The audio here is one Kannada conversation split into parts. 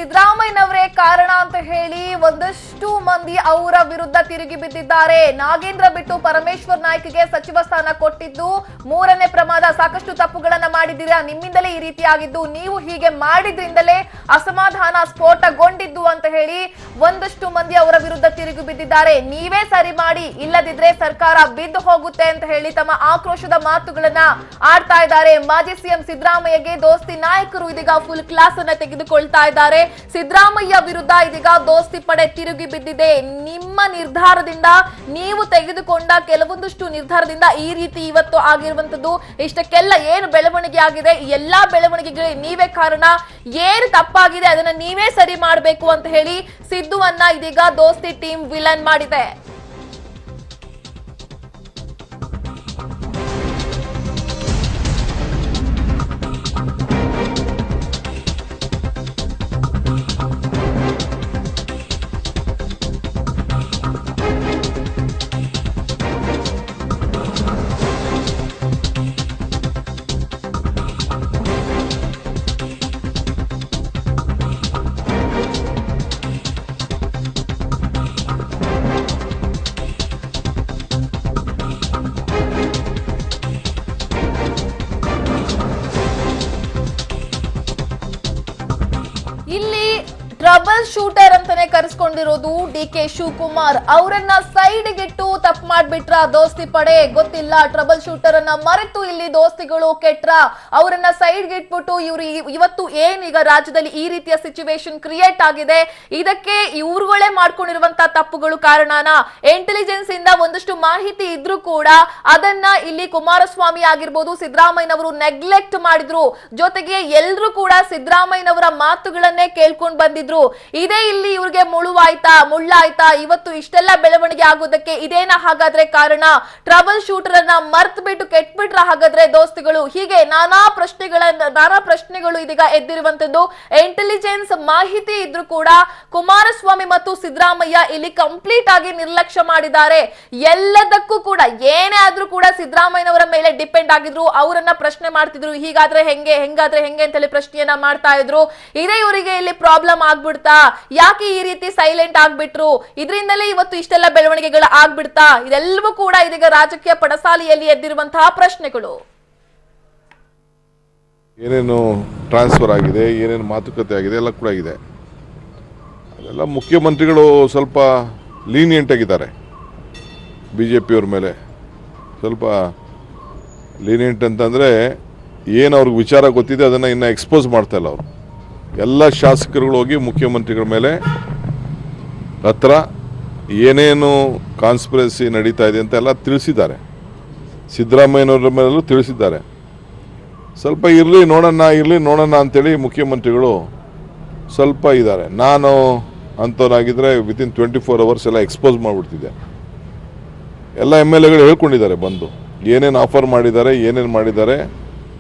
ಸಿದ್ದರಾಮಯ್ಯನವರೇ ಕಾರಣ ಅಂತ ಹೇಳಿ ಒಂದಷ್ಟು ಮಂದಿ ಅವರ ವಿರುದ್ಧ ತಿರುಗಿ ಬಿದ್ದಿದ್ದಾರೆ. ನಾಗೇಂದ್ರ ಬಿಟ್ಟು ಪರಮೇಶ್ವರ್ ನಾಯ್ಕ್ಗೆ ಸಚಿವ ಸ್ಥಾನ ಕೊಟ್ಟಿದ್ದು ಮೂರನೇ ಪ್ರಮಾದ. ಸಾಕಷ್ಟು ತಪ್ಪುಗಳನ್ನ ಮಾಡಿದ್ದೀರಾ, ನಿಮ್ಮಿಂದಲೇ ಈ ರೀತಿ ಆಗಿದ್ದು, ನೀವು ಹೀಗೆ ಮಾಡಿದ್ರಿಂದಲೇ ಅಸಮಾಧಾನ ಸ್ಫೋಟಗೊಂಡಿದ್ದು ಅಂತ ಹೇಳಿ ಒಂದಷ್ಟು ಮಂದಿ ಅವರ ವಿರುದ್ಧ ತಿರುಗಿ ಬಿದ್ದಿದ್ದಾರೆ. ನೀವೇ ಸರಿ ಮಾಡಿ, ಇಲ್ಲದಿದ್ರೆ ಸರ್ಕಾರ ಬಿದ್ದು ಹೋಗುತ್ತೆ ಅಂತ ಹೇಳಿ ತಮ್ಮ ಆಕ್ರೋಶದ ಮಾತುಗಳನ್ನ ಆಡ್ತಾ ಇದ್ದಾರೆ. ಮಾಜಿ ಸಿಎಂ ಸಿದ್ದರಾಮಯ್ಯಗೆ ದೋಸ್ತಿ ನಾಯಕರು ಇದೀಗ ಫುಲ್ ಕ್ಲಾಸ್ ಅನ್ನ ತೆಗೆದುಕೊಳ್ತಾ ಇದ್ದಾರೆ. ಸಿದ್ದರಾಮಯ್ಯ ವಿರುದ್ಧ ಇದೀಗ ದೋಸ್ತಿ ಪಡೆ ತಿರುಗಿ ಬಿದ್ದಿದೆ. ನಿಮ್ಮ ನಿರ್ಧಾರದಿಂದ, ನೀವು ತೆಗೆದುಕೊಂಡ ಕೆಲವೊಂದಷ್ಟು ನಿರ್ಧಾರದಿಂದ ಈ ರೀತಿ ಇವತ್ತು ಆಗಿರುವಂತದ್ದು. ಇಷ್ಟಕ್ಕೆಲ್ಲ ಏನು ಬೆಳವಣಿಗೆ ಆಗಿದೆ, ಎಲ್ಲಾ ಬೆಳವಣಿಗೆಗೆ ನೀವೇ ಕಾರಣ. ಏನು ತಪ್ಪಾಗಿದೆ ಅದನ್ನ ನೀವೇ ಸರಿ ಮಾಡಬೇಕು ಅಂತ ಹೇಳಿ ಸಿದ್ದುವನ್ನ ಇದೀಗ ದೋಸ್ತಿ ಟೀಮ್ ವಿಲನ್ ಮಾಡಿದೆ. ಇಲ್ಲಿ ಟ್ರಬಲ್ ಶೂಟರ್ ಅಂತಾನೆ ಕರೆಸ್ಕೊಂಡಿರೋದು ಡಿ.ಕೆ. ಶಿವಕುಮಾರ್. ಅವರನ್ನ ಸೈಡ್ಗಿಟ್ಟು ತಪ್ಪು ಮಾಡ್ಬಿಟ್ರ ದೋಸ್ತಿ ಪಡೆ, ಗೊತ್ತಿಲ್ಲ. ಟ್ರಬಲ್ ಶೂಟರ್ ಅನ್ನ ಮರೆತು ಇಲ್ಲಿ ದೋಸ್ತಿಗಳು ಕೆಟ್ರ, ಅವರನ್ನ ಸೈಡ್ಗೆ ಇಟ್ಬಿಟ್ಟು ಇವರು ಇವತ್ತು ಏನೀಗ ರಾಜ್ಯದಲ್ಲಿ ಈ ರೀತಿಯ ಸಿಚುವೇಶನ್ ಕ್ರಿಯೇಟ್ ಆಗಿದೆ, ಇದಕ್ಕೆ ಇವ್ರುಗಳೇ ಮಾಡ್ಕೊಂಡಿರುವಂತ ತಪ್ಪುಗಳು ಕಾರಣನ? ಇಂಟೆಲಿಜೆನ್ಸ್ ಇಂದ ಒಂದಷ್ಟು ಮಾಹಿತಿ ಇದ್ರೂ ಕೂಡ ಅದನ್ನ ಇಲ್ಲಿ ಕುಮಾರಸ್ವಾಮಿ ಆಗಿರ್ಬೋದು, ಸಿದ್ದರಾಮಯ್ಯನವರು ನೆಗ್ಲೆಕ್ಟ್ ಮಾಡಿದ್ರು. ಜೊತೆಗೆ ಎಲ್ರು ಕೂಡ ಸಿದ್ದರಾಮಯ್ಯನವರ ಮಾತುಗಳನ್ನೇ ಕೇಳ್ಕೊಂಡ್ ಬಂದಿದ್ರು. ಇದೇ ಇಲ್ಲಿ ಇವ್ರಿಗೆ ಮುಳ್ಳಾಯ್ತಾ? ಇವತ್ತು ಇಷ್ಟೆಲ್ಲ ಬೆಳವಣಿಗೆ ಆಗೋದಕ್ಕೆ ಇದೇನ ಹಾಗಾದ್ರೆ ಕಾರಣ? ಟ್ರಬಲ್ ಶೂಟರ್ ಅನ್ನ ಮರ್ತ್ ಬಿಟ್ಟು ಕೆಟ್ಬಿಟ್ರ ಹಾಗಾದ್ರೆ ದೋಸ್ತಿಗಳು? ಹೀಗೆ ನಾನಾ ಪ್ರಶ್ನೆಗಳು ಇದೀಗ ಎದ್ದಿರುವಂತದ್ದು. ಇಂಟೆಲಿಜೆನ್ಸ್ ಮಾಹಿತಿ ಇದ್ರೂ ಕೂಡ ಕುಮಾರಸ್ವಾಮಿ ಮತ್ತು ಸಿದ್ದರಾಮಯ್ಯ ಇಲ್ಲಿ ಕಂಪ್ಲೀಟ್ ಆಗಿ ನಿರ್ಲಕ್ಷ್ಯ ಮಾಡಿದ್ದಾರೆ. ಎಲ್ಲದಕ್ಕೂ ಕೂಡ ಏನೇ ಆದ್ರೂ ಕೂಡ ಸಿದ್ದರಾಮಯ್ಯನವರ ಮೇಲೆ ಡಿಪೆಂಡ್ ಆಗಿದ್ರು, ಅವರನ್ನ ಪ್ರಶ್ನೆ ಮಾಡ್ತಿದ್ರು. ಹೀಗಾದ್ರೆ ಹೆಂಗೆ ಅಂತ ಹೇಳಿ ಪ್ರಶ್ನೆಯನ್ನ ಮಾಡ್ತಾ ಇದ್ರು. ಇದೇ ಇವರಿಗೆ ಇಲ್ಲಿ ಪ್ರಾಬ್ಲಮ್ ಆಗ್ಬಿಡ್ತಾ? ಯಾಕೆ ಈ ರೀತಿ ಸೈಲೆಂಟ್ ಆಗ್ಬಿಟ್ರು? ಇದರಿಂದಲೇ ಇವತ್ತು ಇಷ್ಟೆಲ್ಲ ಬೆಳವಣಿಗೆಗಳು ಆಗ್ಬಿಡ್ತಾ? ಇದೆಲ್ಲವೂ ಕೂಡ ಇದೀಗ ರಾಜಕೀಯ ಪಡಸಾಲೆಯಲ್ಲಿ ಎದ್ದಿರುವಂತಹ ಪ್ರಶ್ನೆಗಳು. ಏನೇನು ಟ್ರಾನ್ಸ್ಫರ್ ಆಗಿದೆ, ಏನೇನು ಮಾತುಕತೆ ಆಗಿದೆ ಎಲ್ಲ ಕೂಡ ಇದೆ. ಅದೆಲ್ಲ ಮುಖ್ಯಮಂತ್ರಿಗಳು ಸ್ವಲ್ಪ ಲೀನಿಯೆಂಟ್ ಆಗಿದ್ದಾರೆ. BJP ಅವ್ರ ಮೇಲೆ ಸ್ವಲ್ಪ ಲೀನಿಯೆಂಟ್ ಅಂತಂದರೆ ಏನು ಅವ್ರಿಗೆ ವಿಚಾರ ಗೊತ್ತಿದೆ ಅದನ್ನು ಇನ್ನು ಎಕ್ಸ್ಪೋಸ್ ಮಾಡ್ತಾ ಇಲ್ಲ ಅವರು. ಎಲ್ಲ ಶಾಸಕರುಗಳು ಹೋಗಿ ಮುಖ್ಯಮಂತ್ರಿಗಳ ಮೇಲೆ ಹತ್ರ ಏನೇನು ಕಾನ್ಸ್ಪಿರಸಿ ನಡೀತಾ ಇದೆ ಅಂತ ಎಲ್ಲ ತಿಳಿಸಿದ್ದಾರೆ. ಸಿದ್ದರಾಮಯ್ಯನವ್ರ ಮೇಲೂ ತಿಳಿಸಿದ್ದಾರೆ. ಸ್ವಲ್ಪ ಇರಲಿ ನೋಡೋಣ ಅಂತೇಳಿ ಮುಖ್ಯಮಂತ್ರಿಗಳು ಸ್ವಲ್ಪ ಇದ್ದಾರೆ. ನಾನು ಅಂಥವನಾಗಿದ್ದರೆ ವಿತಿನ್ 24 hours ಎಲ್ಲ ಎಕ್ಸ್ಪೋಸ್ ಮಾಡಿಬಿಡ್ತಿದ್ದೆ. ಎಲ್ಲ MLAಗಳು ಹೇಳ್ಕೊಂಡಿದ್ದಾರೆ ಬಂದು ಏನೇನು ಆಫರ್ ಮಾಡಿದ್ದಾರೆ, ಏನೇನು ಮಾಡಿದ್ದಾರೆ,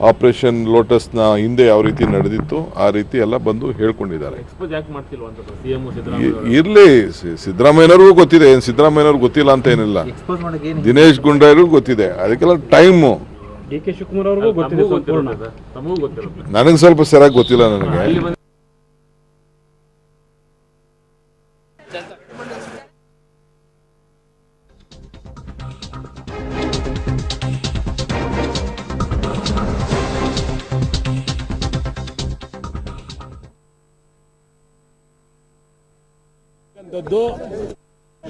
ಆಪರೇಷನ್ ಲೋಟಸ್ನ ಹಿಂದೆ ಯಾವ ರೀತಿ ನಡೆದಿತ್ತು ಆ ರೀತಿ ಎಲ್ಲ ಬಂದು ಹೇಳ್ಕೊಂಡಿದ್ದಾರೆ. ಇರಲಿ, ಸಿದ್ದರಾಮಯ್ಯನವ್ರಿಗೂ ಗೊತ್ತಿದೆ, ಏನು ಸಿದ್ದರಾಮಯ್ಯನವ್ರಿಗೆ ಗೊತ್ತಿಲ್ಲ ಅಂತ ಏನಿಲ್ಲ. ದಿನೇಶ್ ಗುಂಡೂರಾವ್ರಿಗೂ ಗೊತ್ತಿದೆ. ಅದಕ್ಕೆಲ್ಲ ಟೈಮು. ಡಿ.ಕೆ. ಶಿವಕುಮಾರ್ ಅವ್ರಿಗೂ ಗೊತ್ತಿದೆ, ನನಗೆ ಸ್ವಲ್ಪ ಸರಿಯಾಗಿ ಗೊತ್ತಿಲ್ಲ. ನನಗೆ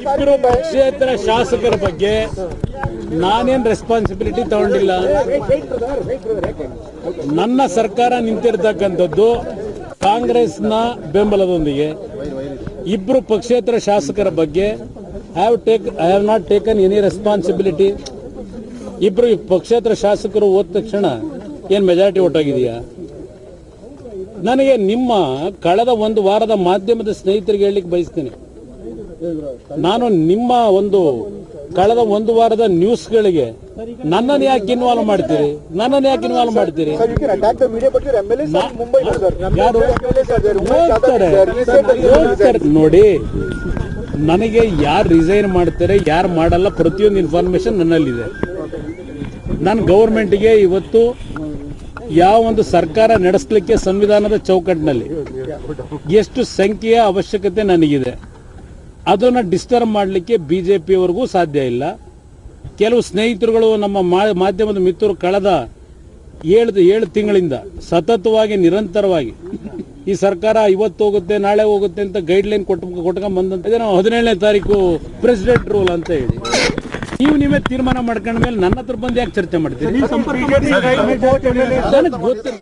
ಇಬ್ಬರು ಪಕ್ಷೇತರ ಶಾಸಕರ ಬಗ್ಗೆ ನಾನೇನು ರೆಸ್ಪಾನ್ಸಿಬಿಲಿಟಿ ತಗೊಂಡಿಲ್ಲ. ನನ್ನ ಸರ್ಕಾರ ನಿಂತಿರ್ತಕ್ಕಂಥದ್ದು ಕಾಂಗ್ರೆಸ್ನ ಬೆಂಬಲದೊಂದಿಗೆ. ಇಬ್ಬರು ಪಕ್ಷೇತರ ಶಾಸಕರ ಬಗ್ಗೆ I have not taken any responsibility. ಇಬ್ಬರು ಪಕ್ಷೇತರ ಶಾಸಕರು ಹೋದ ತಕ್ಷಣ ಏನು ಮೆಜಾರಿಟಿ ಒಟ್ಟಾಗಿದೆಯಾ? ನನಗೆ ನಿಮ್ಮ ಕಳೆದ ಒಂದು ವಾರದ ಮಾಧ್ಯಮದ ಸ್ನೇಹಿತರಿಗೆ ಹೇಳಲಿಕ್ಕೆ ಬಯಸ್ತೀನಿ, ನಾನು ನಿಮ್ಮ ಕಳೆದ ಒಂದು ವಾರದ ನ್ಯೂಸ್ಗಳಿಗೆ ನನ್ನನ್ನು ಯಾಕೆ ಇನ್ವಾಲ್ವ್ ಮಾಡ್ತೀರಿ? ನೋಡಿ, ನನಗೆ ಯಾರು ರಿಸೈನ್ ಮಾಡ್ತಾರೆ, ಯಾರು ಮಾಡಲ್ಲ, ಪ್ರತಿಯೊಂದು ಇನ್ಫಾರ್ಮೇಶನ್ ನನ್ನಲ್ಲಿದೆ. ನಾನು ಗೌರ್ಮೆಂಟ್ಗೆ ಇವತ್ತು ಯಾವ ಒಂದು ಸರ್ಕಾರ ನಡೆಸಲಿಕ್ಕೆ ಸಂವಿಧಾನದ ಚೌಕಟ್ಟಿನಲ್ಲಿ ಎಷ್ಟು ಸಂಖ್ಯೆಯ ಅವಶ್ಯಕತೆ ನನಗಿದೆ, ಅದನ್ನು ಡಿಸ್ಟರ್ಬ್ ಮಾಡಲಿಕ್ಕೆ ಬಿಜೆಪಿಯವರೆಗೂ ಸಾಧ್ಯ ಇಲ್ಲ. ಕೆಲವು ಸ್ನೇಹಿತರುಗಳು, ನಮ್ಮ ಮಾಧ್ಯಮದ ಮಿತ್ರರು ಕಳೆದ 7 ತಿಂಗಳಿಂದ ಸತತವಾಗಿ ನಿರಂತರವಾಗಿ ಈ ಸರ್ಕಾರ ಇವತ್ತು ಹೋಗುತ್ತೆ ನಾಳೆ ಹೋಗುತ್ತೆ ಅಂತ ಗೈಡ್ಲೈನ್ ಕೊಟ್ಕೊಂಡ್ ಬಂದಂತ 17ನೇ ತಾರೀಕು ಪ್ರೆಸಿಡೆಂಟ್ ರೂಲ್ ಅಂತ ಹೇಳಿ ನೀವೇ ತೀರ್ಮಾನ ಮಾಡ್ಕೊಂಡ ಮೇಲೆ ನನ್ನ ಹತ್ರ ಬಂದು ಯಾಕೆ ಚರ್ಚೆ ಮಾಡ್ತೀರಿ? ನನಗೆ ಗೊತ್ತಿಲ್ಲ.